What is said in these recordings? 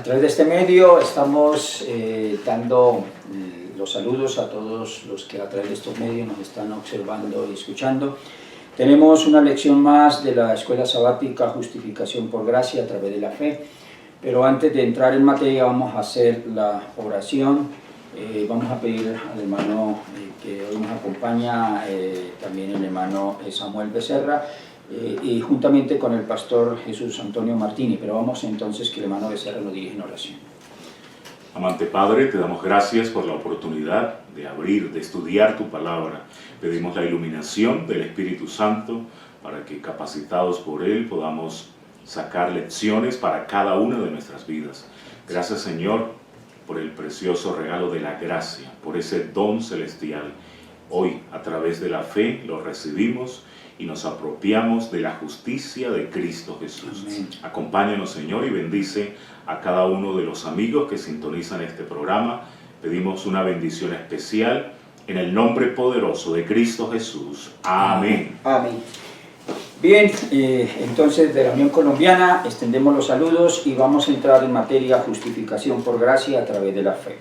través de este medio estamos dando los saludos a todos los que a través de estos medios nos están observando y escuchando. Tenemos una lección más de la Escuela Sabática Justificación por Gracia a través de la Fe, pero antes de entrar en materia vamos a hacer la oración. Vamos a pedir al hermano que hoy nos acompaña, también el hermano Samuel Becerra, y juntamente con el pastor Jesús Antonio Martini, pero vamos entonces que el hermano Becerra nos dirige en oración. Amante Padre, te damos gracias por la oportunidad de abrir, de estudiar tu palabra. Pedimos la iluminación del Espíritu Santo para que, capacitados por Él, podamos sacar lecciones para cada una de nuestras vidas. Gracias, Señor, por el precioso regalo de la gracia, por ese don celestial. Hoy, a través de la fe, lo recibimos y nos apropiamos de la justicia de Cristo Jesús. Amén. Acompáñanos, Señor, y bendice a cada uno de los amigos que sintonizan este programa. Pedimos una bendición especial en el nombre poderoso de Cristo Jesús. Amén. Amén. Bien, entonces de la Unión Colombiana extendemos los saludos y vamos a entrar en materia justificación por gracia a través de la fe.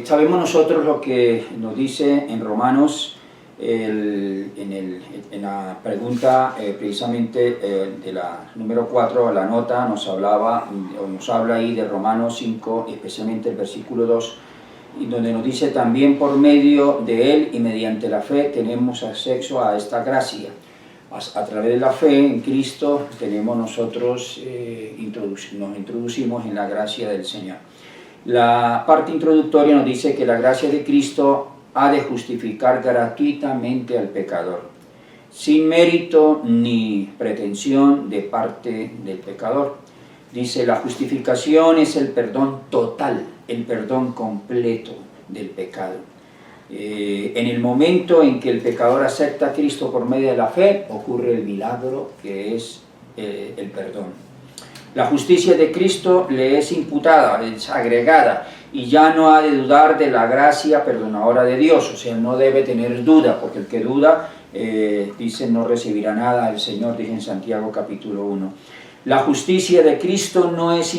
Sabemos nosotros lo que nos dice en Romanos, en la pregunta precisamente de la número 4, la nota nos habla ahí de Romanos 5, especialmente el versículo 2, y donde nos dice también por medio de Él y mediante la fe tenemos acceso a esta gracia. A través de la fe en Cristo tenemos nosotros, nos introducimos en la gracia del Señor. La parte introductoria nos dice que la gracia de Cristo ha de justificar gratuitamente al pecador, sin mérito ni pretensión de parte del pecador. Dice, la justificación es el perdón total, el perdón completo del pecado. En el momento en que el pecador acepta a Cristo por medio de la fe, ocurre el milagro que es el perdón. La justicia de Cristo le es imputada, es agregada, y ya no ha de dudar de la gracia perdonadora de Dios, o sea, no debe tener duda, porque el que duda, dice, no recibirá nada del Señor, dice en Santiago capítulo 1. La justicia de Cristo nos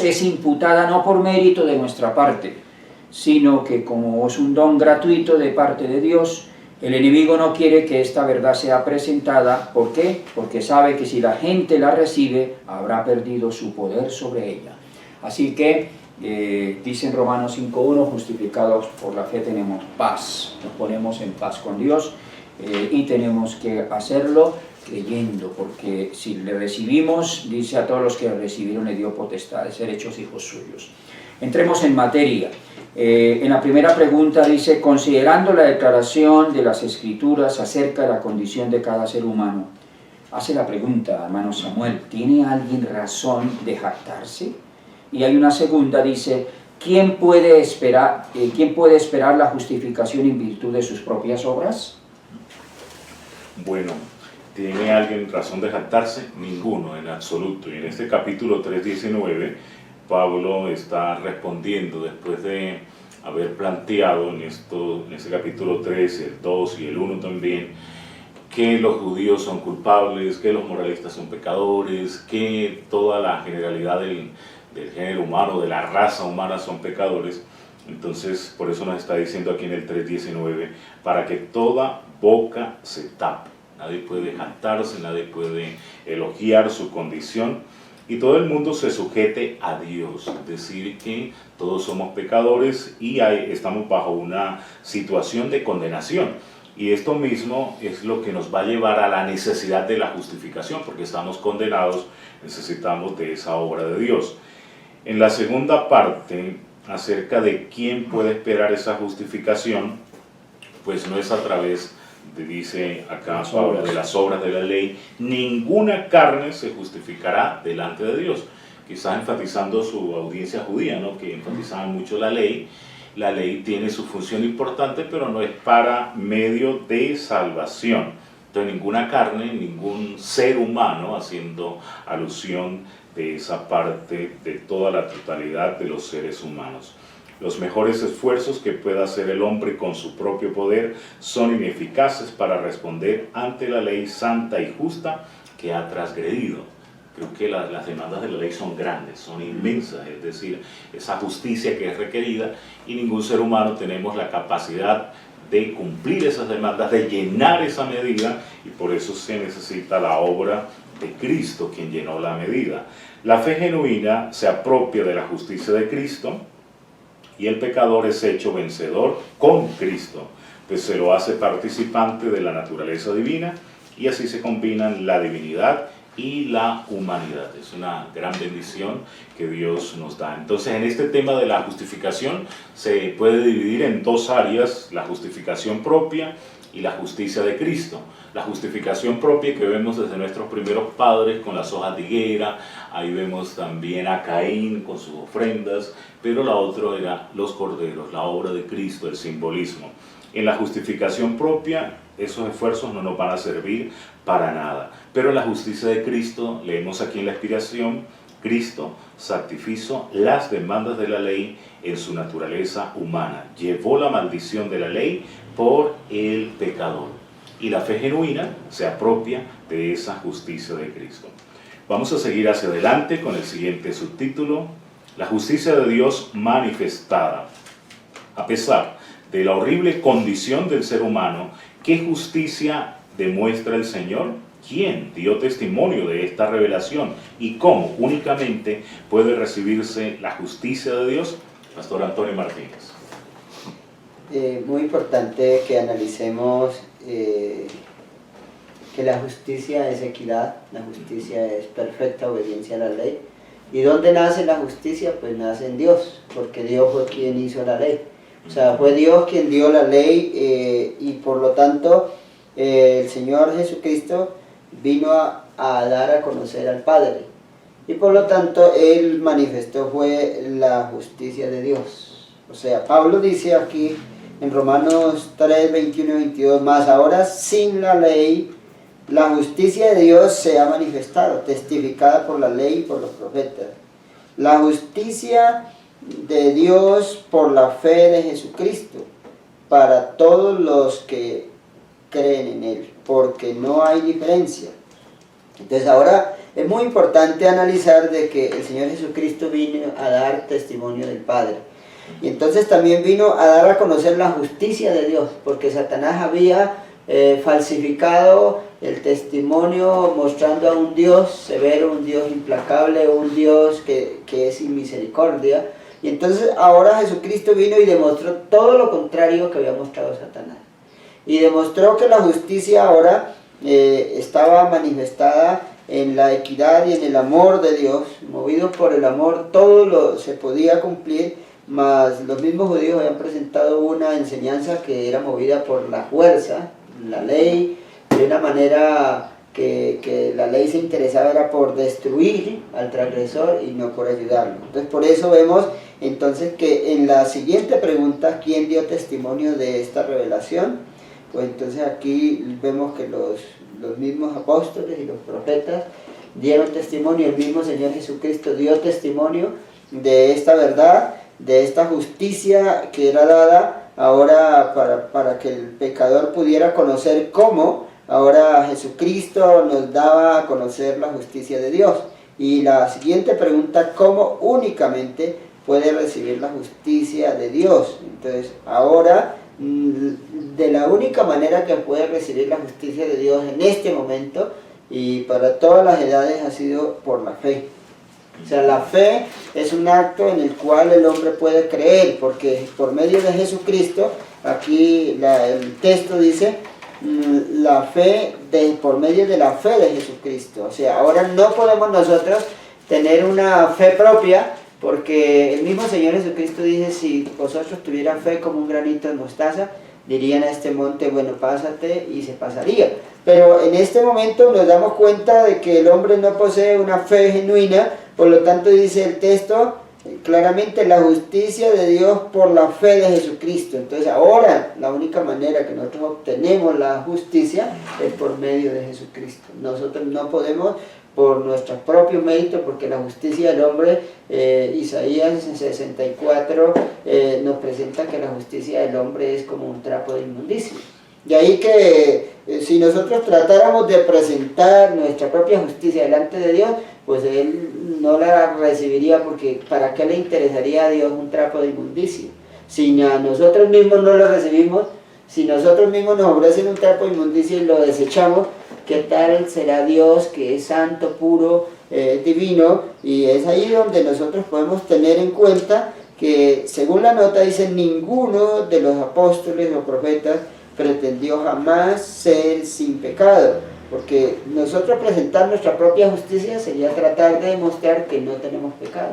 es imputada no por mérito de nuestra parte, sino que como es un don gratuito de parte de Dios, el enemigo no quiere que esta verdad sea presentada. ¿Por qué? Porque sabe que si la gente la recibe, habrá perdido su poder sobre ella. Así que, dice en Romanos 5.1, justificados por la fe tenemos paz. Nos ponemos en paz con Dios y tenemos que hacerlo creyendo, porque si le recibimos, dice a todos los que le recibieron le dio potestad de ser hechos hijos suyos. Entremos en materia. En la primera pregunta dice, considerando la declaración de las Escrituras acerca de la condición de cada ser humano, hace la pregunta, hermano Samuel, ¿tiene alguien razón de jactarse? Y hay una segunda, dice, ¿quién puede esperar la justificación en virtud de sus propias obras? Bueno, ¿tiene alguien razón de jactarse? Ninguno, en absoluto. Y en este capítulo 3:19, Pablo está respondiendo después de haber planteado en este capítulo 3, el 2 y el 1 también, que los judíos son culpables, que los moralistas son pecadores, que toda la generalidad del género humano, de la raza humana son pecadores. Entonces, por eso nos está diciendo aquí en el 3:19, para que toda boca se tape. Nadie puede jactarse, nadie puede elogiar su condición, y todo el mundo se sujete a Dios, es decir, que todos somos pecadores y estamos bajo una situación de condenación. Y esto mismo es lo que nos va a llevar a la necesidad de la justificación, porque estamos condenados, necesitamos de esa obra de Dios. En la segunda parte, acerca de quién puede esperar esa justificación, pues no es a través dice acá Pablo, de las obras de la ley, ninguna carne se justificará delante de Dios. Quizás enfatizando su audiencia judía, ¿no? Que enfatizaban mucho la ley. La ley tiene su función importante, pero no es para medio de salvación. Entonces ninguna carne, ningún ser humano, haciendo alusión de esa parte de toda la totalidad de los seres humanos. Los mejores esfuerzos que pueda hacer el hombre con su propio poder son ineficaces para responder ante la ley santa y justa que ha transgredido. Creo que las demandas de la ley son grandes, son inmensas, es decir, esa justicia que es requerida, y ningún ser humano tenemos la capacidad de cumplir esas demandas, de llenar esa medida, y por eso se necesita la obra de Cristo, quien llenó la medida. La fe genuina se apropia de la justicia de Cristo, y el pecador es hecho vencedor con Cristo, pues se lo hace participante de la naturaleza divina, y así se combinan la divinidad y la humanidad. Es una gran bendición que Dios nos da. Entonces, en este tema de la justificación se puede dividir en dos áreas: la justificación propia y la justicia de Cristo. La justificación propia, que vemos desde nuestros primeros padres con las hojas de higuera, ahí vemos también a Caín con sus ofrendas, pero la otra era los corderos, la obra de Cristo, el simbolismo. En la justificación propia, esos esfuerzos no nos van a servir para nada, pero en la justicia de Cristo, leemos aquí en la expiación, Cristo satisfizo las demandas de la ley en su naturaleza humana, llevó la maldición de la ley por el pecador, y la fe genuina se apropia de esa justicia de Cristo. Vamos a seguir hacia adelante con el siguiente subtítulo: la justicia de Dios manifestada. A pesar de la horrible condición del ser humano, ¿qué justicia demuestra el Señor? ¿Quién dio testimonio de esta revelación? ¿Y cómo únicamente puede recibirse la justicia de Dios? Pastor Antonio Martínez. Muy importante que analicemos que la justicia es equidad, la justicia es perfecta obediencia a la ley. ¿Y dónde nace la justicia? Pues nace en Dios, porque Dios fue quien hizo la ley. O sea, fue Dios quien dio la ley, y por lo tanto el Señor Jesucristo vino a dar a conocer al Padre, y por lo tanto Él manifestó fue la justicia de Dios. O sea, Pablo dice aquí en Romanos 3, 21 y 22, más ahora sin la ley, la justicia de Dios se ha manifestado, testificada por la ley y por los profetas. La justicia de Dios por la fe de Jesucristo, para todos los que creen en Él, porque no hay diferencia. Entonces ahora es muy importante analizar de que el Señor Jesucristo vino a dar testimonio del Padre. Y entonces también vino a dar a conocer la justicia de Dios, porque Satanás había falsificado el testimonio mostrando a un Dios severo, un Dios implacable, un Dios que es sin misericordia. Y entonces ahora Jesucristo vino y demostró todo lo contrario que había mostrado Satanás. Y demostró que la justicia ahora estaba manifestada en la equidad y en el amor de Dios. Movido por el amor, todo se podía cumplir, mas los mismos judíos habían presentado una enseñanza que era movida por la fuerza, la ley, de una manera que la ley se interesaba era por destruir al transgresor y no por ayudarlo. Entonces por eso vemos entonces que en la siguiente pregunta, ¿quién dio testimonio de esta revelación? Pues entonces aquí vemos que los mismos apóstoles y los profetas dieron testimonio, el mismo Señor Jesucristo dio testimonio de esta verdad, de esta justicia que era dada ahora para que el pecador pudiera conocer cómo ahora Jesucristo nos daba a conocer la justicia de Dios. Y la siguiente pregunta, ¿cómo únicamente puede recibir la justicia de Dios? Entonces ahora, de la única manera que puede recibir la justicia de Dios en este momento y para todas las edades ha sido por la fe. O sea, la fe es un acto en el cual el hombre puede creer, porque por medio de Jesucristo, aquí el texto dice, la fe por medio de la fe de Jesucristo. O sea, ahora no podemos nosotros tener una fe propia, porque el mismo Señor Jesucristo dice, si vosotros tuvieran fe como un granito de mostaza, dirían a este monte, bueno, pásate, y se pasaría. Pero en este momento nos damos cuenta de que el hombre no posee una fe genuina, por lo tanto dice el texto claramente la justicia de Dios por la fe de Jesucristo. Entonces ahora la única manera que nosotros obtenemos la justicia es por medio de Jesucristo. Nosotros no podemos por nuestros propios méritos, porque la justicia del hombre, Isaías 64 nos presenta que la justicia del hombre es como un trapo de inmundicia. De ahí que si nosotros tratáramos de presentar nuestra propia justicia delante de Dios, pues Él no la recibiría, porque ¿para qué le interesaría a Dios un trapo de inmundicia? Si a nosotros mismos no lo recibimos, si nosotros mismos nos ofrecen un trapo de inmundicia y lo desechamos, ¿qué tal será Dios, que es santo, puro, divino? Y es ahí donde nosotros podemos tener en cuenta que, según la nota, dice: ninguno de los apóstoles o profetas pretendió jamás ser sin pecado, porque nosotros presentar nuestra propia justicia sería tratar de demostrar que no tenemos pecado,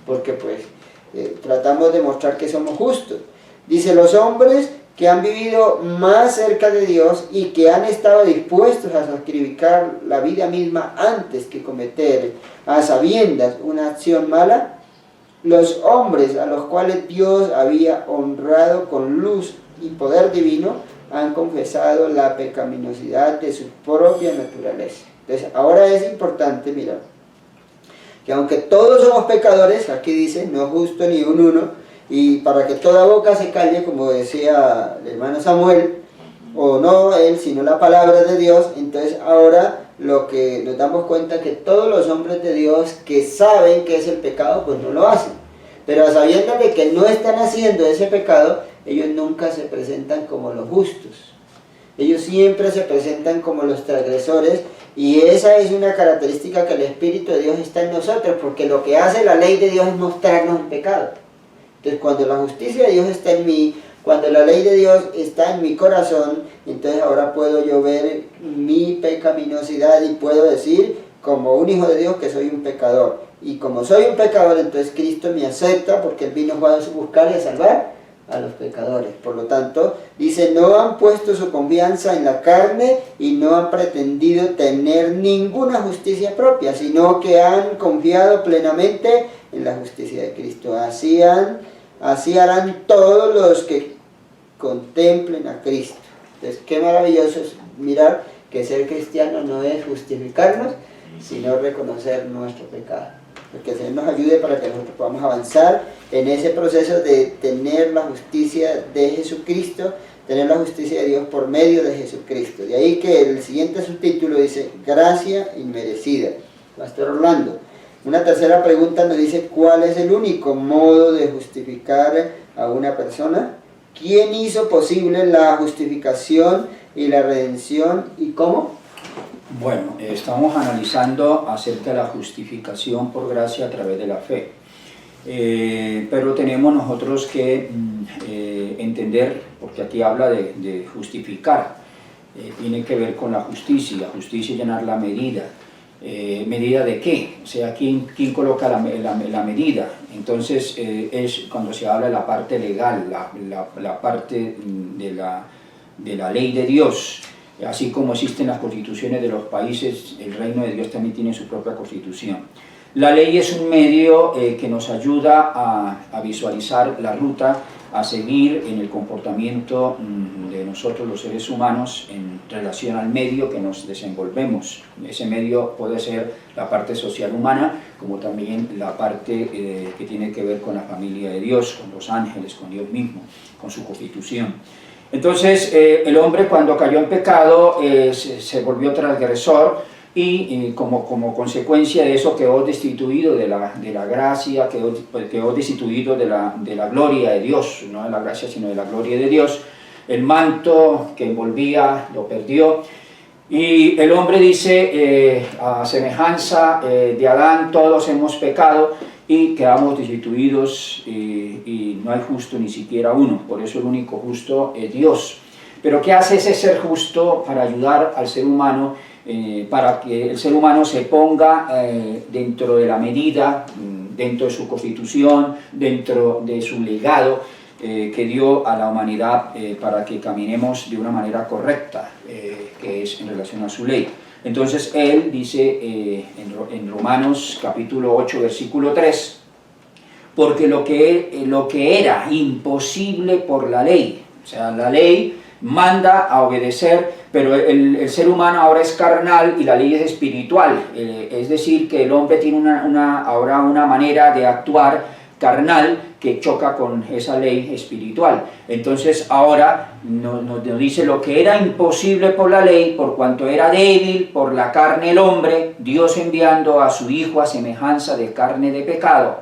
porque pues tratamos de mostrar que somos justos. Dice: los hombres que han vivido más cerca de Dios y que han estado dispuestos a sacrificar la vida misma antes que cometer a sabiendas una acción mala, los hombres a los cuales Dios había honrado con luz y poder divino, han confesado la pecaminosidad de su propia naturaleza. Entonces, ahora es importante mirar que aunque todos somos pecadores, aquí dice: no justo ni un uno, y para que toda boca se calle, como decía el hermano Samuel, o no él, sino la palabra de Dios. Entonces ahora lo que nos damos cuenta, que todos los hombres de Dios que saben que es el pecado, pues no lo hacen, pero sabiendo de que no están haciendo ese pecado, ellos nunca se presentan como los justos, ellos siempre se presentan como los transgresores. Y esa es una característica, que el Espíritu de Dios está en nosotros, porque lo que hace la ley de Dios es mostrarnos el pecado. Entonces, cuando la justicia de Dios está en mí, cuando la ley de Dios está en mi corazón, entonces ahora puedo yo ver mi pecaminosidad y puedo decir, como un hijo de Dios, que soy un pecador. Y como soy un pecador, entonces Cristo me acepta, porque Él vino a buscar y a salvar a los pecadores. Por lo tanto, dice: no han puesto su confianza en la carne y no han pretendido tener ninguna justicia propia, sino que han confiado plenamente en la justicia de Cristo. Así harán todos los que contemplen a Cristo. Entonces, qué maravilloso es mirar que ser cristiano no es justificarnos, sino reconocer nuestro pecado. Que el Señor nos ayude para que nosotros podamos avanzar en ese proceso de tener la justicia de Jesucristo, tener la justicia de Dios por medio de Jesucristo. De ahí que el siguiente subtítulo dice: gracia inmerecida. Pastor Orlando, una tercera pregunta nos dice: ¿cuál es el único modo de justificar a una persona? ¿Quién hizo posible la justificación y la redención, y cómo? Bueno, estamos analizando acerca de la justificación por gracia a través de la fe, pero tenemos nosotros que entender, porque aquí habla de justificar, tiene que ver con la justicia es llenar la medida. ¿Medida de qué? O sea, ¿quién coloca la medida? Entonces es cuando se habla de la parte legal, la parte de la ley de Dios. Así como existen las constituciones de los países, el reino de Dios también tiene su propia constitución. La ley es un medio que nos ayuda a visualizar la ruta a seguir en el comportamiento de nosotros los seres humanos en relación al medio que nos desenvolvemos. Ese medio puede ser la parte social humana, como también la parte que tiene que ver con la familia de Dios, con los ángeles, con Dios mismo, con su constitución. Entonces, el hombre, cuando cayó en pecado, se volvió transgresor, y como consecuencia de eso quedó destituido de la gracia, quedó destituido de la gloria de Dios, no de la gracia sino de la gloria de Dios. El manto que envolvía lo perdió, y el hombre dice, a semejanza de Adán, todos hemos pecado y quedamos destituidos, y no hay justo ni siquiera uno. Por eso el único justo es Dios. Pero ¿qué hace ese ser justo para ayudar al ser humano, para que el ser humano se ponga dentro de la medida, dentro de su constitución, dentro de su legado que dio a la humanidad, para que caminemos de una manera correcta, que es en relación a su ley? Entonces él dice en Romanos capítulo 8 versículo 3, porque lo que era imposible por la ley, o sea, la ley manda a obedecer, pero el ser humano ahora es carnal y la ley es espiritual, es decir, que el hombre tiene ahora una manera de actuar carnal que choca con esa ley espiritual. Entonces ahora nos dice lo que era imposible por la ley, por cuanto era débil por la carne el hombre, Dios enviando a su Hijo a semejanza de carne de pecado,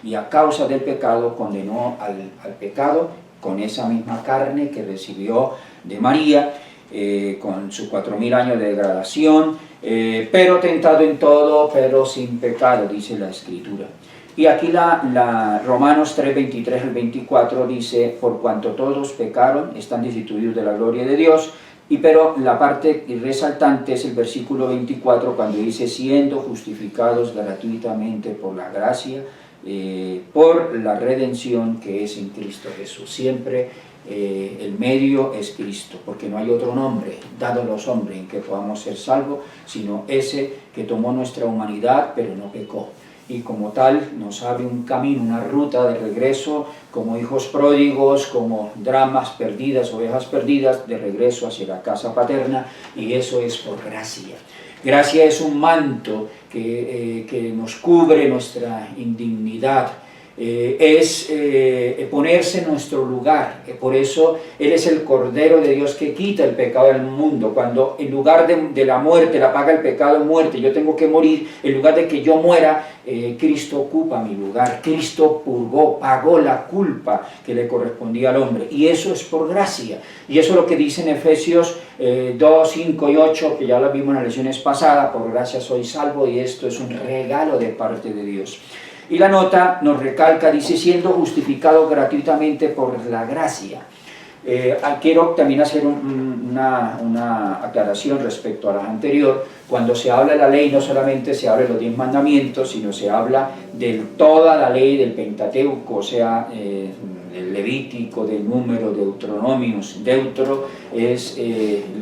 y a causa del pecado condenó al pecado con esa misma carne que recibió de María, con sus 4000 años de degradación, pero tentado en todo, pero sin pecado, dice la Escritura. Y aquí la Romanos 3, 23 al 24 dice, por cuanto todos pecaron, están destituidos de la gloria de Dios, pero la parte resaltante es el versículo 24, cuando dice, siendo justificados gratuitamente por la gracia, por la redención que es en Cristo Jesús. Siempre el medio es Cristo, porque no hay otro nombre dado a los hombres en que podamos ser salvos, sino ese que tomó nuestra humanidad, pero no pecó. Y como tal nos abre un camino, una ruta de regreso, como hijos pródigos, como dramas perdidas, ovejas perdidas, de regreso hacia la casa paterna, y eso es por gracia. Gracia es un manto que nos cubre nuestra indignidad, es ponerse en nuestro lugar. Por eso Él es el Cordero de Dios que quita el pecado del mundo. Cuando en lugar de la muerte, la paga el pecado, muerte, yo tengo que morir, en lugar de que yo muera, Cristo ocupa mi lugar. Cristo pagó la culpa que le correspondía al hombre, y eso es por gracia. Y eso es lo que dice en Efesios 2, 5 y 8, que ya lo vimos en las lecciones pasadas: por gracia soy salvo, y esto es un regalo de parte de Dios. Y la nota nos recalca, dice, siendo justificado gratuitamente por la gracia. Quiero también hacer una aclaración respecto a la anterior. Cuando se habla de la ley, no solamente se habla de los 10 mandamientos, sino se habla de toda la ley del Pentateuco, o sea, del Levítico, del Número, Deuteronomios. Deutero es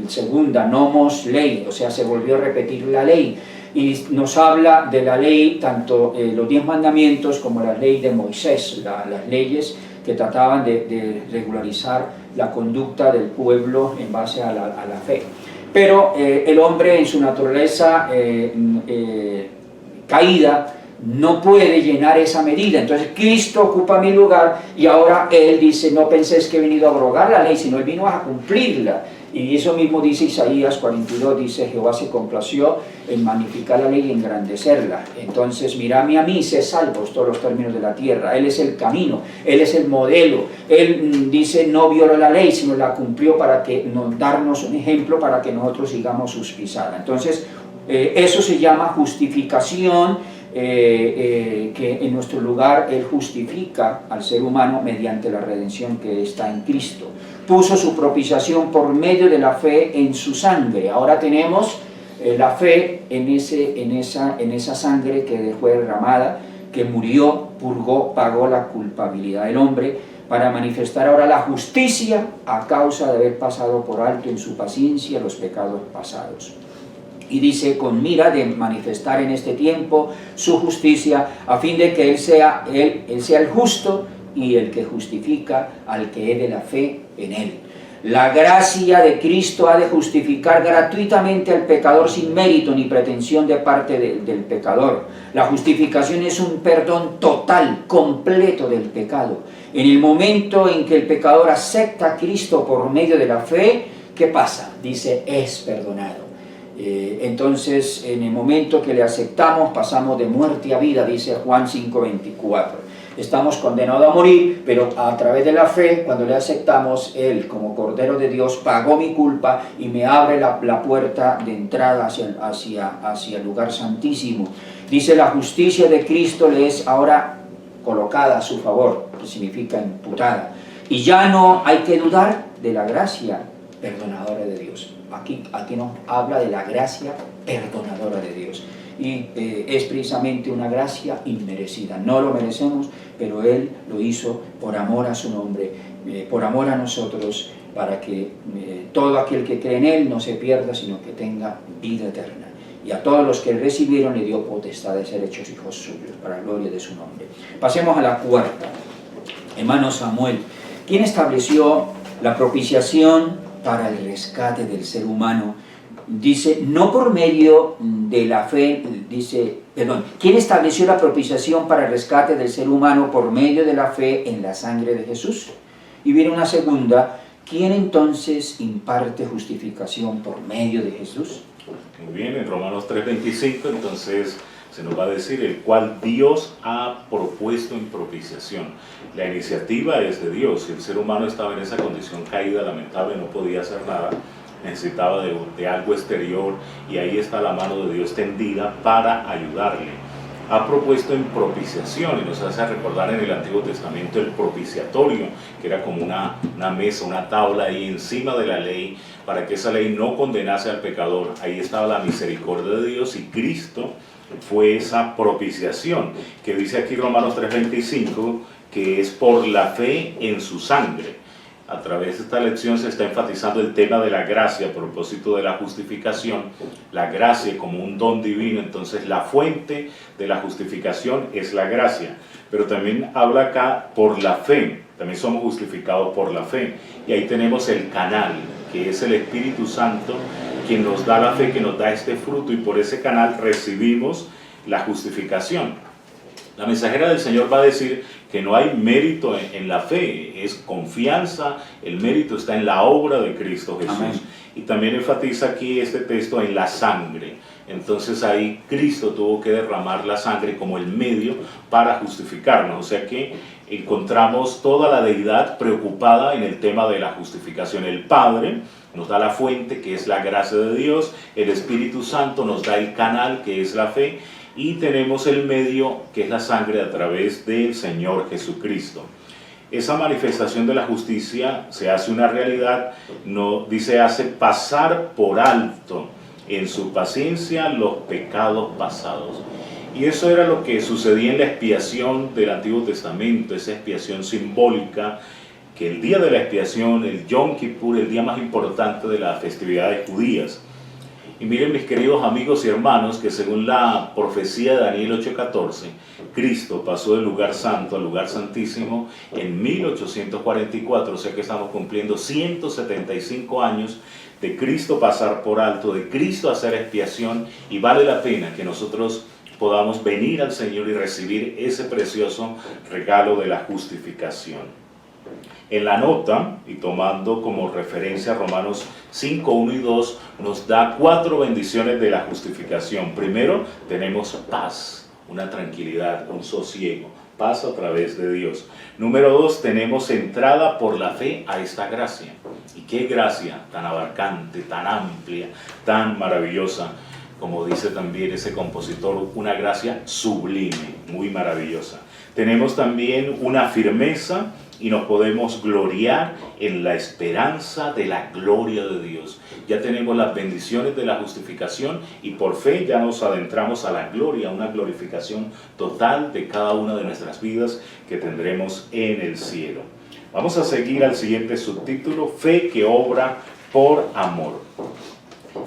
segunda, nomos, ley, o sea, se volvió a repetir la ley. Y nos habla de la ley, tanto los 10 mandamientos como la ley de Moisés, las leyes que trataban de regularizar la conducta del pueblo en base a la fe. Pero el hombre en su naturaleza caída no puede llenar esa medida. Entonces Cristo ocupa mi lugar, y ahora Él dice, no penséis que he venido a abrogar la ley, sino Él vino a cumplirla. Y eso mismo dice Isaías 42, dice, Jehová se complació en magnificar la ley y engrandecerla. Entonces, miradme a mí, sé salvos todos los términos de la tierra. Él es el camino, Él es el modelo. Él dice, no violó la ley, sino la cumplió para darnos un ejemplo para que nosotros sigamos sus pisadas. Entonces, eso se llama justificación, que en nuestro lugar Él justifica al ser humano mediante la redención que está en Cristo. Puso su propiciación por medio de la fe en su sangre. Ahora tenemos la fe en esa sangre que fue derramada, que murió, purgó, pagó la culpabilidad del hombre, para manifestar ahora la justicia a causa de haber pasado por alto en su paciencia los pecados pasados. Y dice, con mira de manifestar en este tiempo su justicia, a fin de que Él sea el justo y el que justifica al que es de la fe en Él. La gracia de Cristo ha de justificar gratuitamente al pecador sin mérito ni pretensión de parte del pecador. La justificación es un perdón total, completo del pecado. En el momento en que el pecador acepta a Cristo por medio de la fe, ¿qué pasa? Dice, es perdonado. Entonces, en el momento que le aceptamos, pasamos de muerte a vida, dice Juan 5:24. Estamos condenados a morir, pero a través de la fe, cuando le aceptamos, Él, como Cordero de Dios, pagó mi culpa y me abre la puerta de entrada hacia el lugar santísimo. Dice, la justicia de Cristo le es ahora colocada a su favor, que significa imputada. Y ya no hay que dudar de la gracia perdonadora de Dios. Aquí nos habla de la gracia perdonadora de Dios. Y es precisamente una gracia inmerecida. No lo merecemos, pero Él lo hizo por amor a su nombre, por amor a nosotros, para que todo aquel que cree en Él no se pierda, sino que tenga vida eterna. Y a todos los que recibieron le dio potestad de ser hechos hijos suyos, para la gloria de su nombre. Pasemos a la cuarta. Hermano Samuel, ¿quién estableció la propiciación para el rescate del ser humano dice, no por medio de la fe, dice, perdón, ¿quién estableció la propiciación para el rescate del ser humano por medio de la fe en la sangre de Jesús? Y viene una segunda, ¿quién entonces imparte justificación por medio de Jesús? Muy bien, en Romanos 3:25 entonces se nos va a decir el cual Dios ha propuesto en propiciación. La iniciativa es de Dios. El ser humano estaba en esa condición caída, lamentable, no podía hacer nada, necesitaba de algo exterior, y ahí está la mano de Dios tendida para ayudarle. Ha propuesto en propiciación, y nos hace recordar en el Antiguo Testamento el propiciatorio, que era como una mesa, una tabla ahí encima de la ley, para que esa ley no condenase al pecador. Ahí estaba la misericordia de Dios, y Cristo fue esa propiciación, que dice aquí Romanos 3:25, que es por la fe en su sangre. A través de esta lección se está enfatizando el tema de la gracia a propósito de la justificación, la gracia como un don divino. Entonces la fuente de la justificación es la gracia, pero también habla acá por la fe, también somos justificados por la fe, y ahí tenemos el canal, que es el Espíritu Santo, quien nos da la fe, que nos da este fruto, y por ese canal recibimos la justificación. La mensajera del Señor va a decir que no hay mérito en la fe, es confianza, el mérito está en la obra de Cristo Jesús. Amén. Y también enfatiza aquí este texto en la sangre. Entonces ahí Cristo tuvo que derramar la sangre como el medio para justificarnos. O sea que encontramos toda la deidad preocupada en el tema de la justificación. El Padre nos da la fuente, que es la gracia de Dios, el Espíritu Santo nos da el canal, que es la fe, y tenemos el medio, que es la sangre, a través del Señor Jesucristo. Esa manifestación de la justicia se hace una realidad, hace pasar por alto en su paciencia los pecados pasados. Y eso era lo que sucedía en la expiación del Antiguo Testamento, esa expiación simbólica, que el día de la expiación, el Yom Kippur, el día más importante de las festividades judías. Y miren, mis queridos amigos y hermanos, que según la profecía de Daniel 8:14, Cristo pasó del lugar santo al lugar santísimo en 1844, o sea que estamos cumpliendo 175 años de Cristo pasar por alto, de Cristo hacer expiación, y vale la pena que nosotros podamos venir al Señor y recibir ese precioso regalo de la justificación. En la nota, y tomando como referencia Romanos 5, 1 y 2, nos da 4 bendiciones de la justificación. Primero, tenemos paz, una tranquilidad, un sosiego, paz a través de Dios. Número 2, tenemos entrada por la fe a esta gracia. ¿Y qué gracia tan abarcante, tan amplia, tan maravillosa? Como dice también ese compositor, una gracia sublime, muy maravillosa. Tenemos también una firmeza, y nos podemos gloriar en la esperanza de la gloria de Dios. Ya tenemos las bendiciones de la justificación, y por fe ya nos adentramos a la gloria, una glorificación total de cada una de nuestras vidas que tendremos en el cielo. Vamos a seguir al siguiente subtítulo: fe que obra por amor.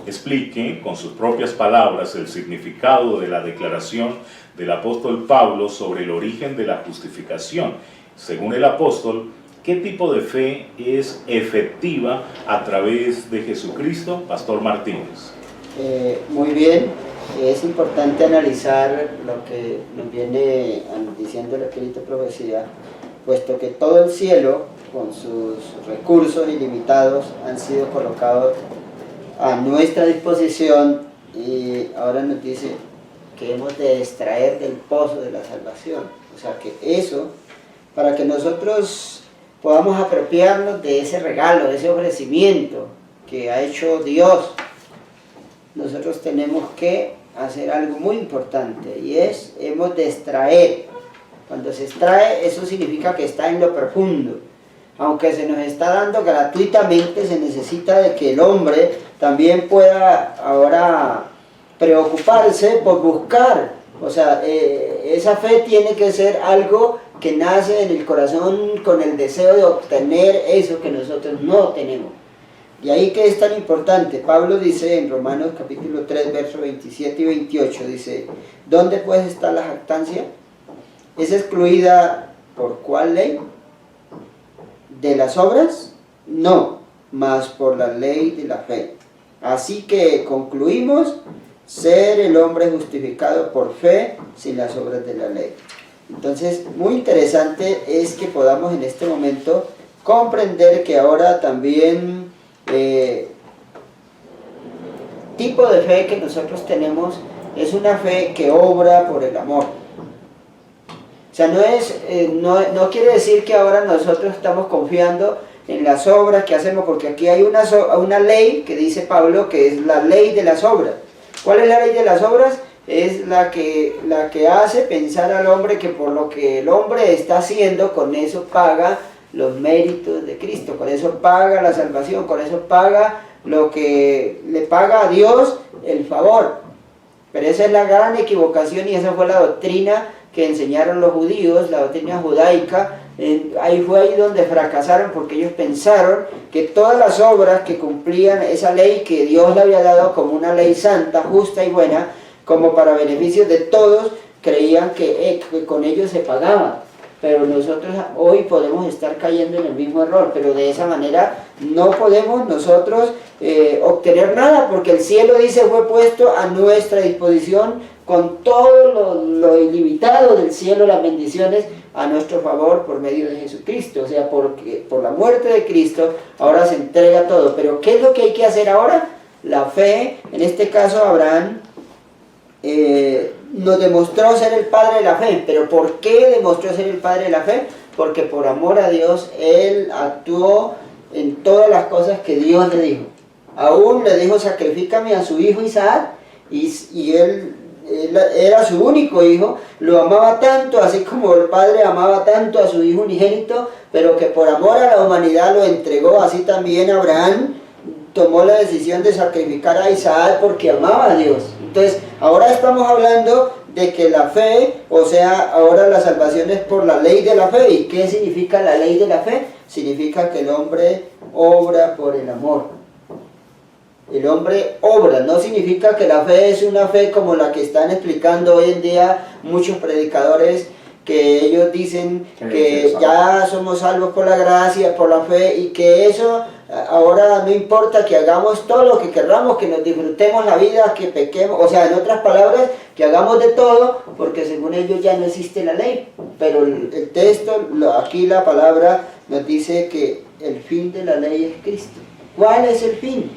Explique con sus propias palabras el significado de la declaración del apóstol Pablo sobre el origen de la justificación. Según el apóstol, ¿qué tipo de fe es efectiva a través de Jesucristo? Pastor Martínez. Muy bien, es importante analizar lo que nos viene diciendo el Espíritu de Profecía, puesto que todo el cielo, con sus recursos ilimitados, han sido colocados a nuestra disposición, y ahora nos dice que hemos de extraer del pozo de la salvación. O sea que eso, para que nosotros podamos apropiarnos de ese regalo, de ese ofrecimiento que ha hecho Dios, nosotros tenemos que hacer algo muy importante, y hemos de extraer. Cuando se extrae, eso significa que está en lo profundo. Aunque se nos está dando gratuitamente, se necesita de que el hombre también pueda ahora preocuparse por buscar. O sea, esa fe tiene que ser algo que nace en el corazón con el deseo de obtener eso que nosotros no tenemos. Y ahí que es tan importante, Pablo dice en Romanos capítulo 3, versos 27 y 28, dice: ¿dónde pues está la jactancia? ¿Es excluida por cuál ley? ¿De las obras? No, mas por la ley de la fe. Así que concluimos, ser el hombre justificado por fe sin las obras de la ley. Entonces, muy interesante es que podamos en este momento comprender que ahora también tipo de fe que nosotros tenemos es una fe que obra por el amor. O sea, no quiere decir que ahora nosotros estamos confiando en las obras que hacemos, porque aquí hay una ley que dice Pablo que es la ley de las obras. ¿Cuál es la ley de las obras? Es la que hace pensar al hombre que por lo que el hombre está haciendo, con eso paga los méritos de Cristo, con eso paga la salvación, con eso paga lo que le paga a Dios el favor. Pero esa es la gran equivocación y esa fue la doctrina que enseñaron los judíos, la doctrina judaica. Ahí donde fracasaron, porque ellos pensaron que todas las obras que cumplían esa ley que Dios le había dado como una ley santa, justa y buena, como para beneficio de todos, creían que con ellos se pagaba. Pero nosotros hoy podemos estar cayendo en el mismo error, pero de esa manera no podemos nosotros obtener nada, porque el cielo, dice, fue puesto a nuestra disposición con todo lo ilimitado del cielo, las bendiciones a nuestro favor por medio de Jesucristo. O sea, porque por la muerte de Cristo ahora se entrega todo. Pero ¿qué es lo que hay que hacer ahora? La fe, en este caso Abraham, nos demostró ser el padre de la fe. ¿Pero por qué demostró ser el padre de la fe? Porque por amor a Dios él actuó en todas las cosas que Dios le dijo. Aún le dijo, sacrifícame a su hijo Isaac, y él era su único hijo, lo amaba tanto, así como el padre amaba tanto a su hijo unigénito, pero que por amor a la humanidad lo entregó. Así también Abraham tomó la decisión de sacrificar a Isaac porque amaba a Dios. Entonces, ahora estamos hablando de que la fe, o sea, ahora la salvación es por la ley de la fe. ¿Y qué significa la ley de la fe? Significa que el hombre obra por el amor. El hombre obra, no significa que la fe es una fe como la que están explicando hoy en día muchos predicadores, que ellos dicen que ya somos salvos por la gracia, por la fe, y que eso ahora no importa, que hagamos todo lo que querramos, que nos disfrutemos la vida, que pequemos, o sea, en otras palabras, que hagamos de todo, porque según ellos ya no existe la ley. Pero el texto, aquí la palabra nos dice que el fin de la ley es Cristo. ¿Cuál es el fin?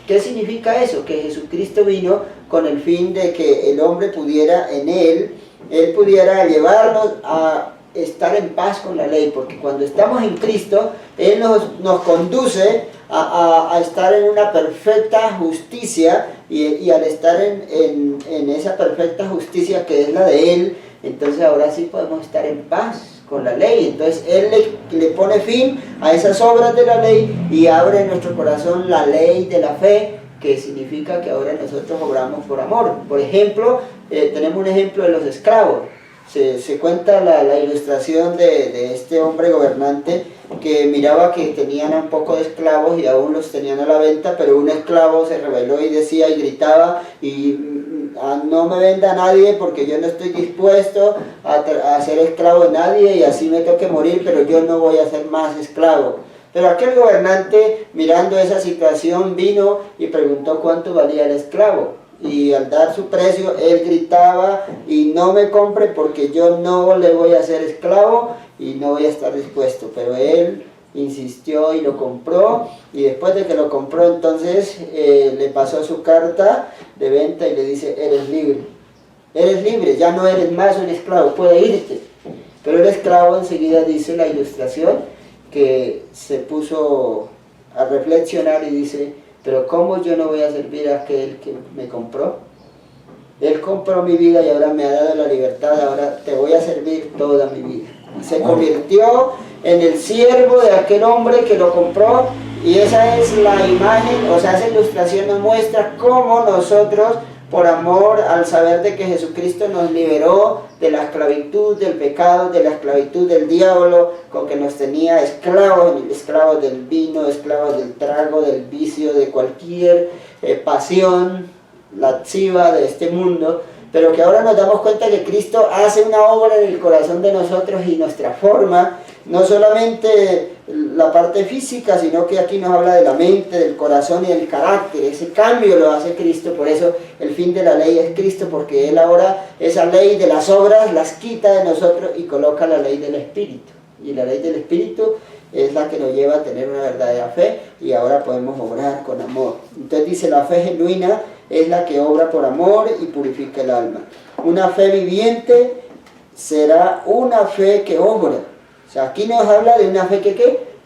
¿Qué significa eso? Que Jesucristo vino con el fin de que el hombre pudiera, en él pudiera llevarnos a estar en paz con la ley, porque cuando estamos en Cristo, Él nos conduce a estar en una perfecta justicia, y al estar en esa perfecta justicia que es la de Él, entonces ahora sí podemos estar en paz con la ley. Entonces Él le pone fin a esas obras de la ley y abre en nuestro corazón la ley de la fe, que significa que ahora nosotros obramos por amor. Por ejemplo, tenemos un ejemplo de los esclavos. Se cuenta la ilustración de este hombre gobernante que miraba que tenían un poco de esclavos y aún los tenían a la venta, pero un esclavo se rebeló y decía y gritaba, no me venda a nadie porque yo no estoy dispuesto a ser esclavo de nadie, y así me toque morir, pero yo no voy a ser más esclavo. Pero aquel gobernante, mirando esa situación, vino y preguntó cuánto valía el esclavo. Y al dar su precio, él gritaba, y no me compre porque yo no le voy a ser esclavo y no voy a estar dispuesto. Pero él insistió y lo compró, y después de que lo compró, entonces le pasó su carta de venta y le dice, eres libre, ya no eres más un esclavo, puedes irte. Pero el esclavo enseguida, dice la ilustración, que se puso a reflexionar y dice, pero ¿cómo yo no voy a servir a aquel que me compró? Él compró mi vida y ahora me ha dado la libertad, ahora te voy a servir toda mi vida. Y se convirtió en el siervo de aquel hombre que lo compró, y esa es la imagen, o sea, esa ilustración nos muestra cómo nosotros, por amor, al saber de que Jesucristo nos liberó de la esclavitud del pecado, de la esclavitud del diablo, con que nos tenía esclavos del vino, esclavos del trago, del vicio, de cualquier pasión lasciva de este mundo, pero que ahora nos damos cuenta que Cristo hace una obra en el corazón de nosotros y nos transforma, no solamente la parte física, sino que aquí nos habla de la mente, del corazón y del carácter. Ese cambio lo hace Cristo, por eso el fin de la ley es Cristo, porque Él ahora esa ley de las obras las quita de nosotros y coloca la ley del Espíritu. Y la ley del Espíritu es la que nos lleva a tener una verdadera fe y ahora podemos obrar con amor. Entonces dice, la fe genuina es la que obra por amor y purifica el alma. Una fe viviente será una fe que obra. O sea, aquí nos habla de una fe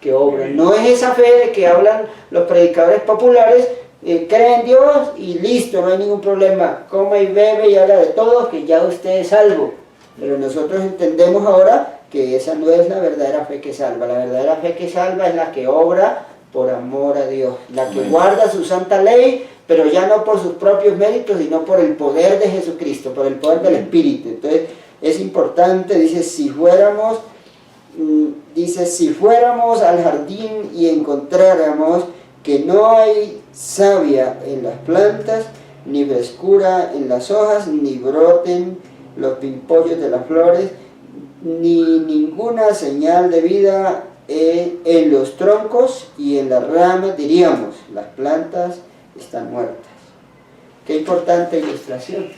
que obra. No es esa fe de que hablan los predicadores populares, cree en Dios y listo, no hay ningún problema. Coma y bebe y habla de todo, que ya usted es salvo. Pero nosotros entendemos ahora que esa no es la verdadera fe que salva. La verdadera fe que salva es la que obra por amor a Dios. La que guarda su santa ley, pero ya no por sus propios méritos, sino por el poder de Jesucristo, por el poder del Espíritu. Entonces, es importante, dice, si fuéramos al jardín y encontráramos que no hay savia en las plantas, ni frescura en las hojas, ni broten los pimpollos de las flores, ni ninguna señal de vida en los troncos y en las ramas, diríamos, las plantas están muertas. Qué importante ilustración.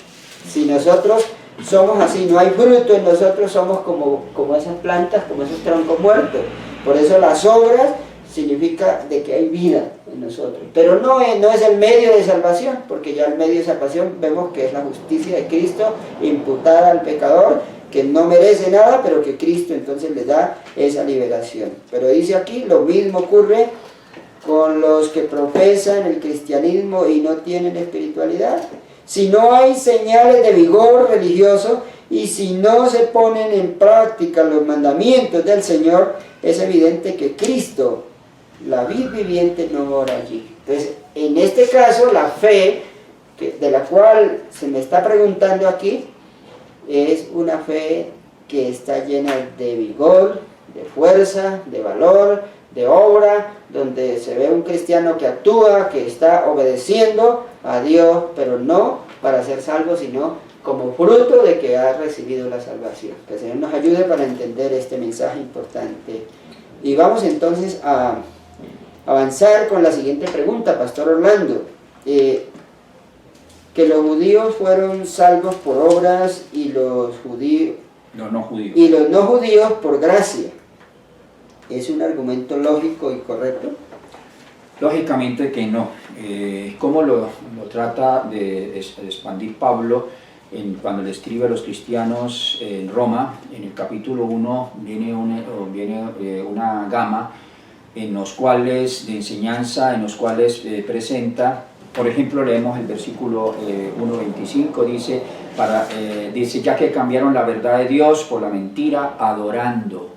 Si nosotros somos así, no hay fruto en nosotros, somos como esas plantas, como esos troncos muertos. Por eso las obras significa de que hay vida en nosotros. Pero no es el medio de salvación, porque ya el medio de salvación vemos que es la justicia de Cristo imputada al pecador, que no merece nada, pero que Cristo entonces le da esa liberación. Pero dice aquí, lo mismo ocurre con los que profesan el cristianismo y no tienen espiritualidad. Si no hay señales de vigor religioso y si no se ponen en práctica los mandamientos del Señor, es evidente que Cristo, la vid viviente, no mora allí. Entonces, en este caso, la fe de la cual se me está preguntando aquí, es una fe que está llena de vigor, de fuerza, de valor, de obra, donde se ve un cristiano que actúa, que está obedeciendo a Dios, pero no para ser salvo, sino como fruto de que ha recibido la salvación. Que el Señor nos ayude para entender este mensaje importante. Y vamos entonces a avanzar con la siguiente pregunta, Pastor Orlando. Que los judíos fueron salvos por obras y los no judíos por gracia. ¿Es un argumento lógico y correcto? Lógicamente que no. ¿Cómo lo trata de expandir Pablo cuando le escribe a los cristianos en Roma? En el capítulo 1 viene una gama en los cuales, de enseñanza, en los cuales presenta. Por ejemplo, leemos el versículo 1.25, dice, ya que cambiaron la verdad de Dios por la mentira, adorando,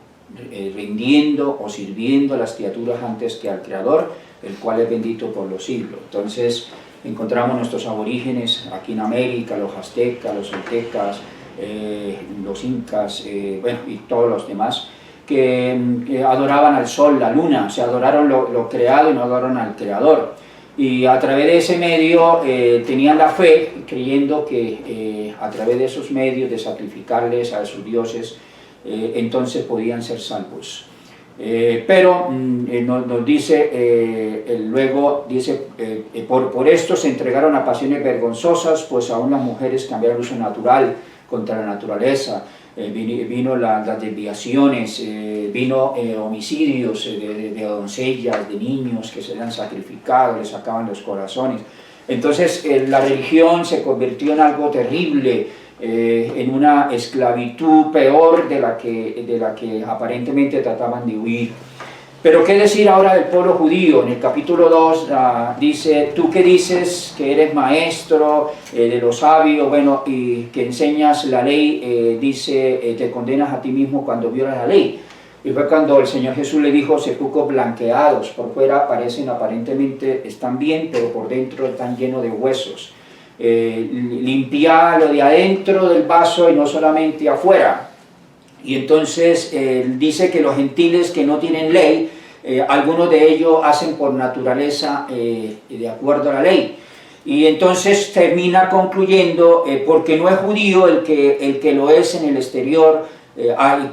rindiendo o sirviendo a las criaturas antes que al Creador, el cual es bendito por los siglos. Entonces, encontramos nuestros aborígenes aquí en América, los aztecas, los oltecas, los incas, y todos los demás, que adoraban al sol, la luna, o sea, adoraron lo creado y no adoraron al Creador. Y a través de ese medio tenían la fe, creyendo que a través de esos medios de sacrificarles a sus dioses, entonces podían ser salvos. Pero nos dice, luego dice, por esto se entregaron a pasiones vergonzosas, pues aún las mujeres cambiaron el uso natural contra la naturaleza. Vino las desviaciones, vino homicidios de doncellas, de niños que se le han sacrificado, les sacaban los corazones. Entonces la religión se convirtió en algo terrible, en una esclavitud peor de la que aparentemente trataban de huir. Pero qué decir ahora del pueblo judío. En el capítulo 2 dice, tú que dices que eres maestro de los sabios, bueno, y que enseñas la ley, dice, te condenas a ti mismo cuando violas la ley. Y fue cuando el Señor Jesús le dijo, sepulcros blanqueados, por fuera parecen aparentemente, están bien, pero por dentro están llenos de huesos. Limpia lo de adentro del vaso y no solamente afuera. Y entonces dice que los gentiles que no tienen ley, algunos de ellos hacen por naturaleza de acuerdo a la ley. Y entonces termina concluyendo, porque no es judío el que lo es en el exterior,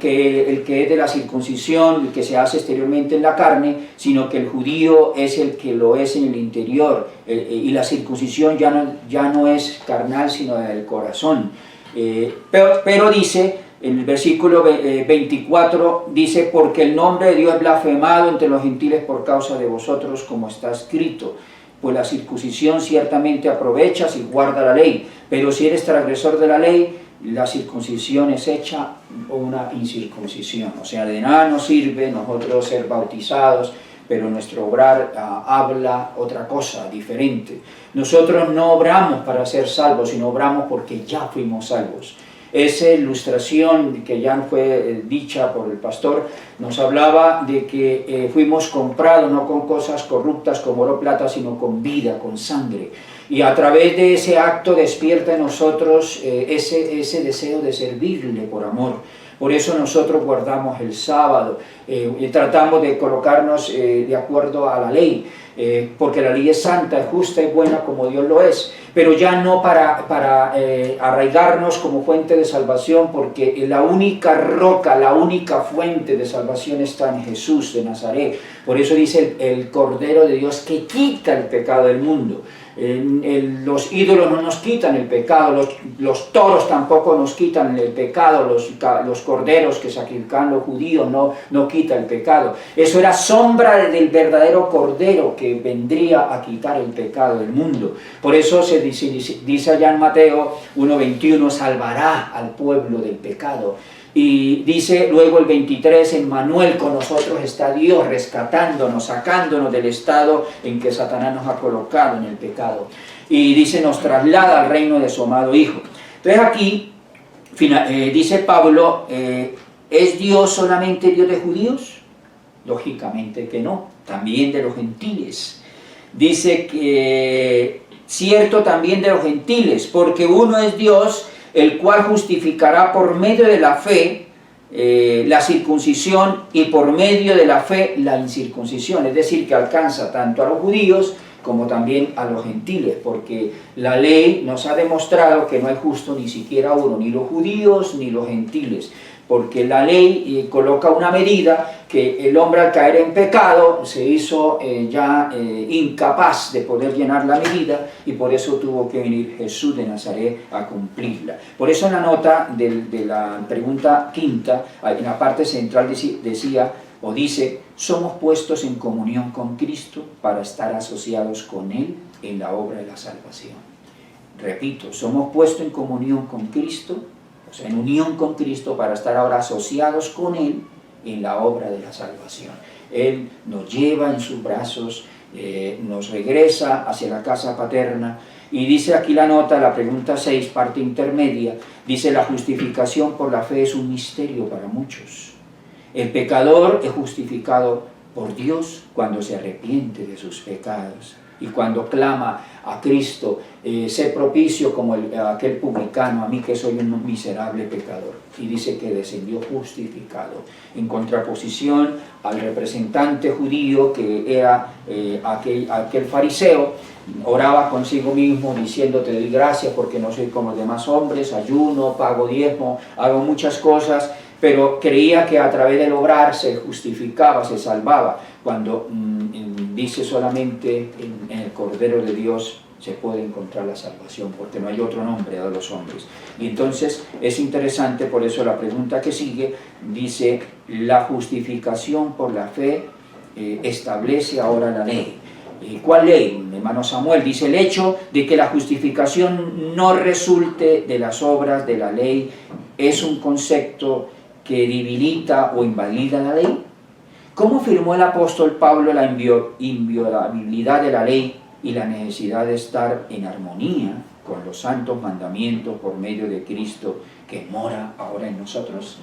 que el que es de la circuncisión, el que se hace exteriormente en la carne, sino que el judío es el que lo es en el interior, y la circuncisión ya no es carnal, sino del corazón. Pero dice, en el versículo 24, dice, porque el nombre de Dios es blasfemado entre los gentiles por causa de vosotros, como está escrito. Pues la circuncisión ciertamente aprovecha si guarda la ley, pero si eres transgresor de la ley, la circuncisión es hecha una incircuncisión. O sea, de nada nos sirve nosotros ser bautizados, pero nuestro obrar habla otra cosa, diferente. Nosotros no obramos para ser salvos, sino obramos porque ya fuimos salvos. Esa ilustración que ya fue dicha por el pastor nos hablaba de que fuimos comprados no con cosas corruptas como oro o plata, sino con vida, con sangre. Y a través de ese acto despierta en nosotros ese deseo de servirle por amor. Por eso nosotros guardamos el sábado y tratamos de colocarnos de acuerdo a la ley, porque la ley es santa, es justa y buena como Dios lo es, pero ya no para arraigarnos como fuente de salvación, porque la única roca, la única fuente de salvación está en Jesús de Nazaret. Por eso dice el Cordero de Dios que quita el pecado del mundo. Los ídolos no nos quitan el pecado, los toros tampoco nos quitan el pecado, los corderos que sacrifican los judíos no quitan el pecado. Eso era sombra del verdadero cordero que vendría a quitar el pecado del mundo. Por eso se dice allá en Mateo 1:21, salvará al pueblo del pecado. Y dice luego el 23, Emmanuel, con nosotros está Dios, rescatándonos, sacándonos del estado en que Satanás nos ha colocado en el pecado. Y dice, nos traslada al reino de su amado Hijo. Entonces aquí dice Pablo, ¿es Dios solamente Dios de judíos? Lógicamente que no, también de los gentiles. Dice que cierto también de los gentiles, porque uno es Dios, el cual justificará por medio de la fe la circuncisión y por medio de la fe la incircuncisión, es decir, que alcanza tanto a los judíos como también a los gentiles, porque la ley nos ha demostrado que no hay justo ni siquiera uno, ni los judíos ni los gentiles, porque la ley coloca una medida que el hombre al caer en pecado se hizo incapaz de poder llenar la medida, y por eso tuvo que venir Jesús de Nazaret a cumplirla. Por eso en la nota de la pregunta quinta, en la parte central decía o dice, somos puestos en comunión con Cristo para estar asociados con Él en la obra de la salvación. Repito, somos puestos en comunión con Cristo, o sea, en unión con Cristo para estar ahora asociados con Él en la obra de la salvación. Él nos lleva en sus brazos, nos regresa hacia la casa paterna, y dice aquí la nota, la pregunta 6, parte intermedia, dice, la justificación por la fe es un misterio para muchos. El pecador es justificado por Dios cuando se arrepiente de sus pecados y cuando clama a Cristo, sé propicio como aquel publicano, a mí que soy un miserable pecador. Y dice que descendió justificado, en contraposición al representante judío que era aquel fariseo. Oraba consigo mismo diciendo, te doy gracias porque no soy como los demás hombres, ayuno, pago diezmo, hago muchas cosas, pero creía que a través del obrar se justificaba, se salvaba, cuando dice solamente en el Cordero de Dios se puede encontrar la salvación, porque no hay otro nombre a los hombres. Y entonces es interesante, por eso la pregunta que sigue dice, la justificación por la fe establece ahora la ley. ¿Cuál ley? Hermano Samuel dice, el hecho de que la justificación no resulte de las obras de la ley es un concepto que debilita o invalida la ley. ¿Cómo afirmó el apóstol Pablo la inviolabilidad de la ley y la necesidad de estar en armonía con los santos mandamientos por medio de Cristo que mora ahora en nosotros?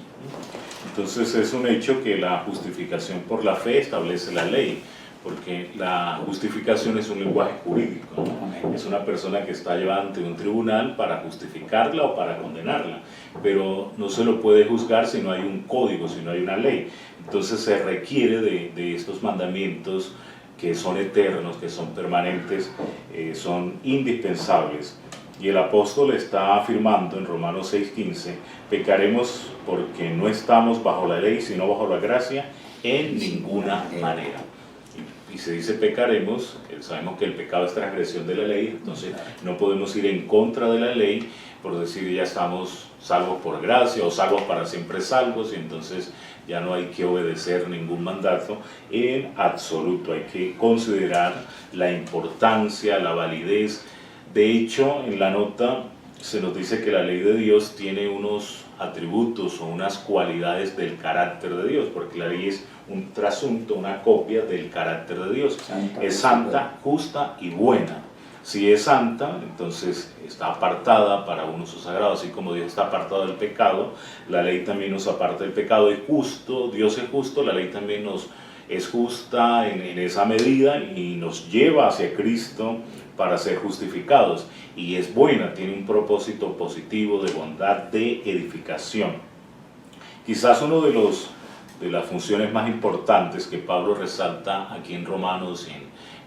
Entonces es un hecho que la justificación por la fe establece la ley, porque la justificación es un lenguaje jurídico, ¿no? Es una persona que está llevada ante un tribunal para justificarla o para condenarla, pero no se lo puede juzgar si no hay un código, si no hay una ley. Entonces se requiere de estos mandamientos que son eternos, que son permanentes, son indispensables Y el apóstol está afirmando en Romanos 6:15, pecaremos porque no estamos bajo la ley, sino bajo la gracia, en ninguna manera. Y se dice pecaremos, sabemos que el pecado es transgresión de la ley, entonces no podemos ir en contra de la ley por decir ya estamos salvos por gracia o salvos para siempre salvos, y entonces ya no hay que obedecer ningún mandato en absoluto. Hay que considerar la importancia, la validez. De hecho, en la nota se nos dice que la ley de Dios tiene unos atributos o unas cualidades del carácter de Dios, porque la ley es un trasunto, una copia del carácter de Dios. Es santa, justa y buena. Si es santa, entonces está apartada para un uso sagrado, así como Dios está apartado del pecado, la ley también nos aparta del pecado. Es justo, Dios es justo, la ley también nos es justa en esa medida y nos lleva hacia Cristo para ser justificados. Y es buena, tiene un propósito positivo de bondad, de edificación. Quizás uno de las funciones más importantes que Pablo resalta aquí en Romanos y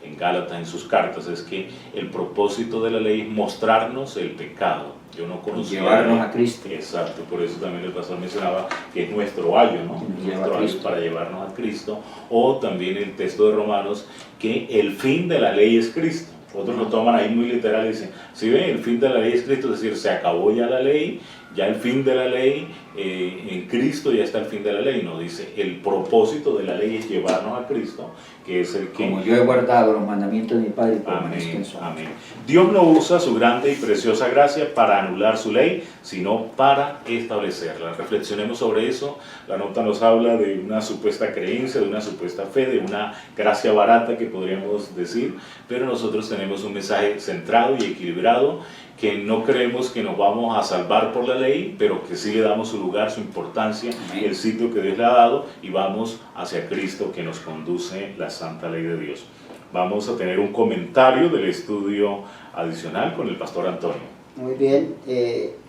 en Gálatas, en sus cartas, es que el propósito de la ley es mostrarnos el pecado. Yo no conocía llevarnos a Cristo. Exacto, por eso también el pastor mencionaba que es nuestro ayo, ¿no? Nuestro ayo para llevarnos a Cristo. O también el texto de Romanos, que el fin de la ley es Cristo. Otros lo toman ahí muy literal y dicen, si ven, el fin de la ley es Cristo, es decir, se acabó ya la ley, ya el fin de la ley, en Cristo ya está el fin de la ley. No, dice, el propósito de la ley es llevarnos a Cristo, que es el que... Como yo he guardado los mandamientos de mi Padre, permanezco en Amén, su amén. Dios no usa su grande y preciosa gracia para anular su ley, sino para establecerla. Reflexionemos sobre eso. La nota nos habla de una supuesta creencia, de una supuesta fe, de una gracia barata que podríamos decir, pero nosotros tenemos un mensaje centrado y equilibrado, que no creemos que nos vamos a salvar por la ley, pero que sí le damos su lugar, su importancia, Amén. el sitio que Dios le ha dado, y vamos hacia Cristo, que nos conduce la santa ley de Dios. Vamos a tener un comentario del estudio adicional con el pastor Antonio. Muy bien,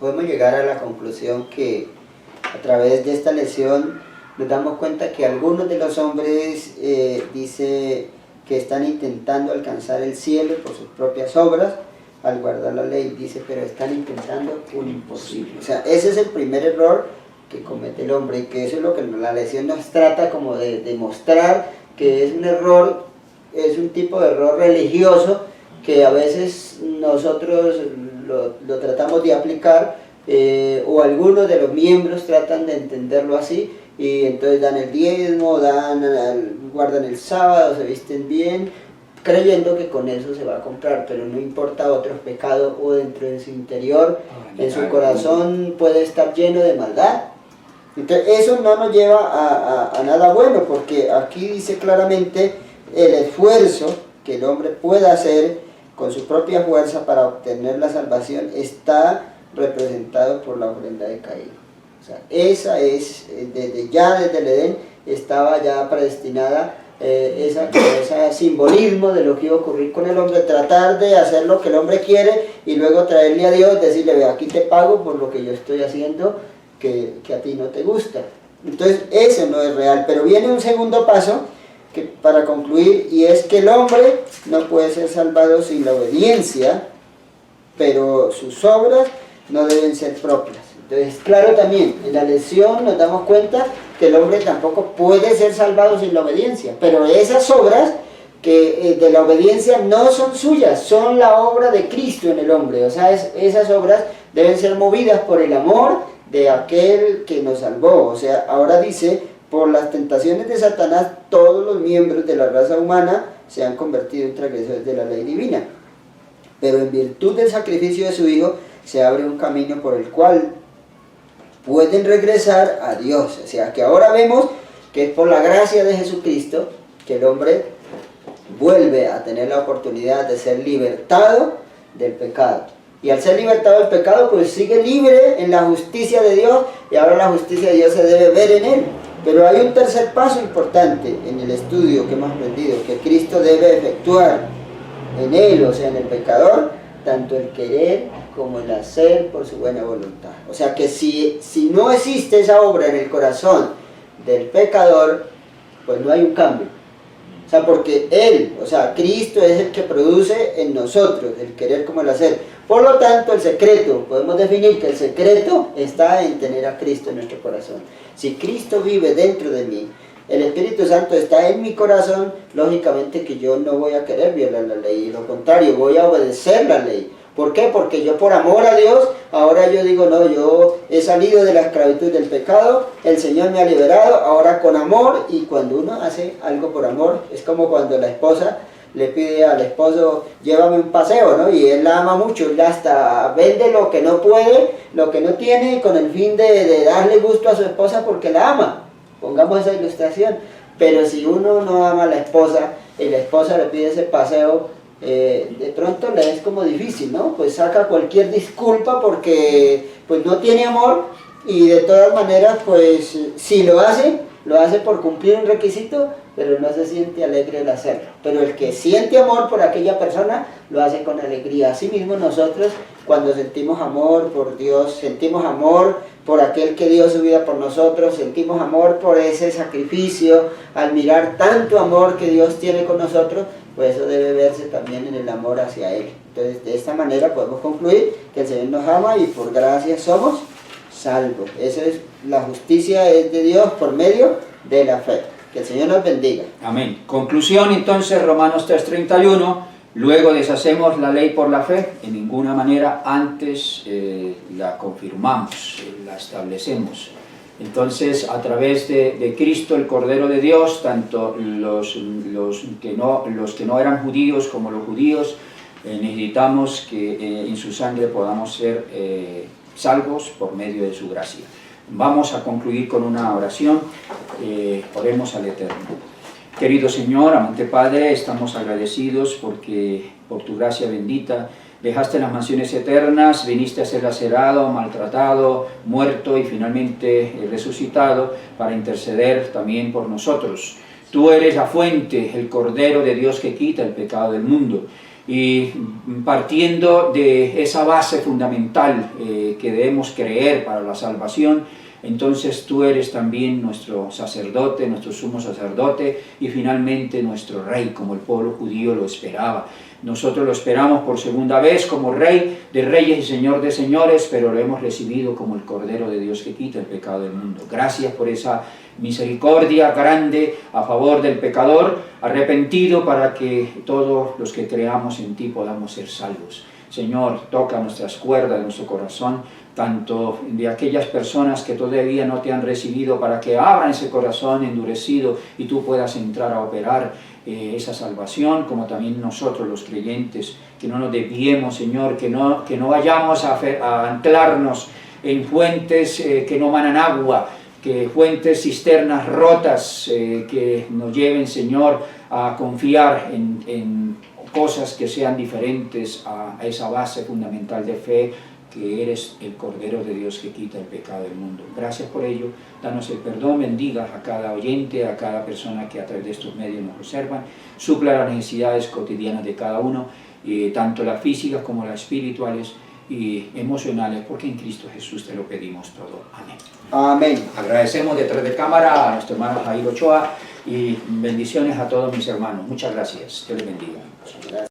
podemos llegar a la conclusión que a través de esta lección nos damos cuenta que algunos de los hombres dice que están intentando alcanzar el cielo por sus propias obras al guardar la ley, dice, pero están intentando un imposible. O sea, ese es el primer error que comete el hombre, y que eso es lo que la lección nos trata como de demostrar, que es un error, es un tipo de error religioso que a veces nosotros lo tratamos de aplicar, o algunos de los miembros tratan de entenderlo así, y entonces dan el diezmo, guardan el sábado, se visten bien, creyendo que con eso se va a comprar, pero no importa otros pecados, o dentro de su interior, en su corazón puede estar lleno de maldad. Entonces eso no nos lleva a nada bueno, porque aquí dice claramente el esfuerzo que el hombre pueda hacer con su propia fuerza para obtener la salvación está representado por la ofrenda de Caín. O sea, esa es, desde el Edén estaba ya predestinada ese simbolismo de lo que iba a ocurrir con el hombre, tratar de hacer lo que el hombre quiere y luego traerle a Dios, decirle, ve, aquí te pago por lo que yo estoy haciendo que a ti no te gusta. Entonces eso no es real, pero viene un segundo paso para concluir, y es que el hombre no puede ser salvado sin la obediencia, pero sus obras no deben ser propias. Entonces, claro, también en la lección nos damos cuenta que el hombre tampoco puede ser salvado sin la obediencia, pero esas obras de la obediencia no son suyas, son la obra de Cristo en el hombre. O sea, esas obras deben ser movidas por el amor de aquel que nos salvó. O sea, ahora dice, por las tentaciones de Satanás, todos los miembros de la raza humana se han convertido en transgresores de la ley divina, pero en virtud del sacrificio de su Hijo se abre un camino por el cual pueden regresar a Dios. O sea, que ahora vemos que es por la gracia de Jesucristo que el hombre vuelve a tener la oportunidad de ser libertado del pecado. Y al ser libertado del pecado, pues sigue libre en la justicia de Dios, y ahora la justicia de Dios se debe ver en él. Pero hay un tercer paso importante en el estudio que hemos aprendido, que Cristo debe efectuar en él, o sea, en el pecador, tanto el querer como el hacer por su buena voluntad. O sea que si no existe esa obra en el corazón del pecador, pues no hay un cambio. O sea, porque Él, o sea, Cristo es el que produce en nosotros el querer como el hacer. Por lo tanto, el secreto, podemos definir que el secreto está en tener a Cristo en nuestro corazón. Si Cristo vive dentro de mí, el Espíritu Santo está en mi corazón, lógicamente que yo no voy a querer violar la ley, y lo contrario, voy a obedecer la ley. ¿Por qué? Porque yo por amor a Dios, ahora yo digo, no, yo he salido de la esclavitud del pecado, el Señor me ha liberado, ahora con amor, y cuando uno hace algo por amor, es como cuando la esposa le pide al esposo, llévame un paseo, ¿no? Y él la ama mucho, él hasta vende lo que no puede, lo que no tiene, con el fin de darle gusto a su esposa porque la ama. Pongamos esa ilustración. Pero si uno no ama a la esposa y la esposa le pide ese paseo, de pronto le es como difícil, ¿no? Pues saca cualquier disculpa porque pues no tiene amor, y de todas maneras pues si lo hace por cumplir un requisito, pero no se siente alegre al hacerlo. Pero el que siente amor por aquella persona, lo hace con alegría. Asimismo nosotros, cuando sentimos amor por Dios, sentimos amor por aquel que dio su vida por nosotros, sentimos amor por ese sacrificio, al mirar tanto amor que Dios tiene con nosotros, pues eso debe verse también en el amor hacia Él. Entonces, de esta manera podemos concluir que el Señor nos ama y por gracia somos salvos. Esa es la justicia, es de Dios por medio de la fe. Que el Señor nos bendiga. Amén. Conclusión entonces, Romanos 3:31, luego deshacemos la ley por la fe, en ninguna manera antes la confirmamos, la establecemos. Entonces, a través de Cristo, el Cordero de Dios, tanto los que no eran judíos como los judíos, necesitamos que en su sangre podamos ser salvos por medio de su gracia. Vamos a concluir con una oración. Oremos al Eterno. Querido Señor, amante Padre, estamos agradecidos porque por tu gracia bendita dejaste las mansiones eternas, viniste a ser lacerado, maltratado, muerto y finalmente resucitado para interceder también por nosotros. Tú eres la fuente, el Cordero de Dios que quita el pecado del mundo. Y partiendo de esa base fundamental que debemos creer para la salvación, entonces tú eres también nuestro sacerdote, nuestro sumo sacerdote y finalmente nuestro rey, como el pueblo judío lo esperaba. Nosotros lo esperamos por segunda vez como Rey de reyes y Señor de señores, pero lo hemos recibido como el Cordero de Dios que quita el pecado del mundo. Gracias por esa misericordia grande a favor del pecador arrepentido, para que todos los que creamos en ti podamos ser salvos. Señor, toca nuestras cuerdas, nuestro corazón, tanto de aquellas personas que todavía no te han recibido, para que abran ese corazón endurecido y tú puedas entrar a operar esa salvación, como también nosotros los creyentes, que no nos desviemos, Señor, que no vayamos a anclarnos en fuentes que no manan agua, que fuentes, cisternas rotas, que nos lleven, Señor, a confiar en cosas que sean diferentes a esa base fundamental de fe, que eres el Cordero de Dios que quita el pecado del mundo. Gracias por ello, danos el perdón, bendiga a cada oyente, a cada persona que a través de estos medios nos observan, supla las necesidades cotidianas de cada uno, tanto las físicas como las espirituales y emocionales, porque en Cristo Jesús te lo pedimos todo. Amén. Amén. Agradecemos detrás de cámara a nuestro hermano Jair Ochoa y bendiciones a todos mis hermanos. Muchas gracias. Dios les bendiga. Gracias.